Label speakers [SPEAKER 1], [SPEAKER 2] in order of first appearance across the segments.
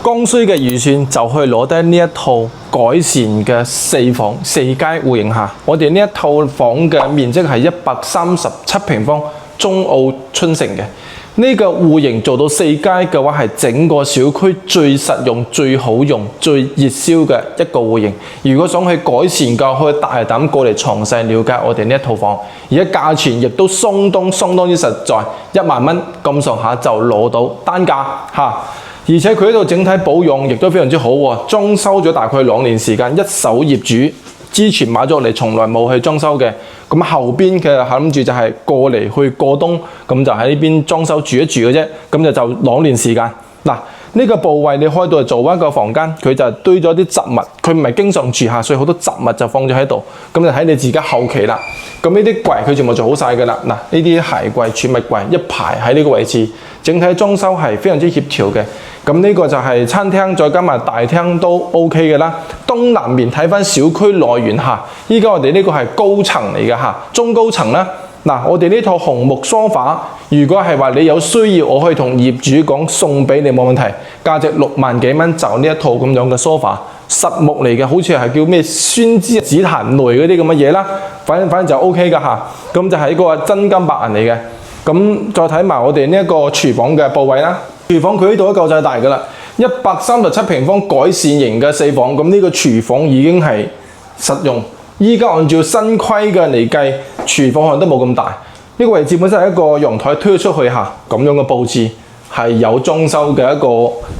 [SPEAKER 1] 剛需嘅預算就可以攞低呢一套改善嘅4階戶型下，我哋呢一套房嘅面積係137平方，中澳春城嘅。呢個戶型做到4階嘅話，係整個小區最實用、最好用、最熱銷嘅一個戶型。如果想去改善嘅，可以大膽過嚟詳細了解我哋呢一套房。而家價錢亦都相當之實在，1萬蚊咁上下就攞到單價嚇。而且佢呢度整體保養亦都非常之好喎，裝修咗大概2年時間，一手業主之前買咗嚟，從來冇去裝修嘅。咁後邊嘅諗住就係過嚟去過冬，咁就喺呢邊裝修住一住嘅啫。咁就2年時間。嗱，呢個部位你開到嚟做一個房間，佢就堆咗啲雜物，佢唔係經常住下，所以好多雜物就放咗喺度。咁就睇你自己後期啦。咁呢啲櫃佢全部做好晒㗎啦。嗱，呢啲鞋櫃、儲物櫃一排喺呢個位置，整體裝修係非常之協調嘅。咁呢個就係餐廳，再加埋大廳都 OK 嘅啦。東南面睇翻小區內緣下，依家我哋呢個係高層嚟嘅嚇，中高層啦。嗱，我哋呢套紅木梳化，如果係話你有需要，我可以同業主講送俾你冇問題，價值6萬幾蚊就呢一套咁樣嘅梳化，實木嚟嘅，好似係叫咩酸枝紫檀類嗰啲咁嘅嘢啦。反正就 OK 噶嚇，咁就係一個真金白銀嚟嘅。咁再睇埋我哋呢一個廚房嘅部位啦。廚房佢呢度都夠晒大噶啦，137平方改善型嘅4房，咁呢個廚房已經係實用。依家按照新規嘅嚟計，廚房可能都冇咁大。呢個位置本身係一個陽台推出去下，咁樣嘅佈置係有裝修嘅一個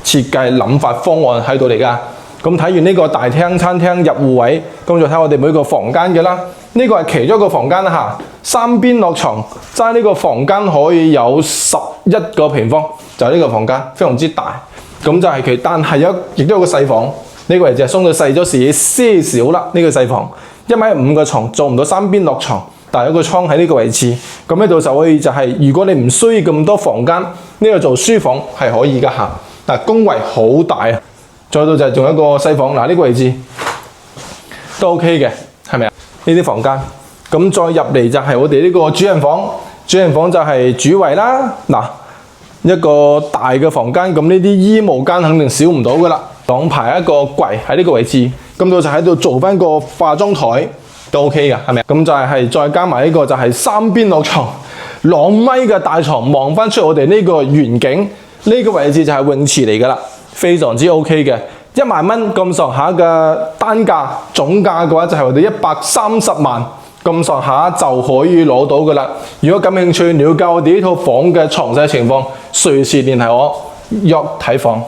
[SPEAKER 1] 設計諗法方案喺度嚟噶。咁睇完呢個大廳、餐廳入戶位，咁就睇我哋每個房間嘅啦。呢個係其中一個房間啦嚇，3邊落床，齋呢個房間可以有11個平方，就係呢個房間非常之大。咁就係其，但係亦都有個細房，呢個位置係鬆到細咗些少啦。呢個細房1.5米嘅床做唔到3邊落床，但係有個窗喺呢個位置。咁呢度就可以就係，如果你唔需要咁多房間，呢個做書房係可以噶嚇。但係宮圍好大啊！再到就係仲有一個細房，嗱呢個位置都 OK 嘅，係咪啊？呢啲房間，咁再入嚟就係我哋呢個主人房，主人房就係主衛啦。嗱，一個大嘅房間，咁呢啲衣帽間肯定少唔到噶啦。兩排一個櫃喺呢個位置，咁到就喺度做翻個化妝台都 OK 嘅，係咪啊？咁就係再加埋呢個就係3邊落床，2米嘅大床望翻出我哋呢個園景，呢個位置就係泳池嚟噶啦。非常之 OK 嘅，1萬蚊咁上下嘅單價，總價嘅話就係我哋130萬咁上下就可以攞到噶啦。如果感興趣了解我哋呢套房嘅詳細情況，隨時聯繫我約睇房。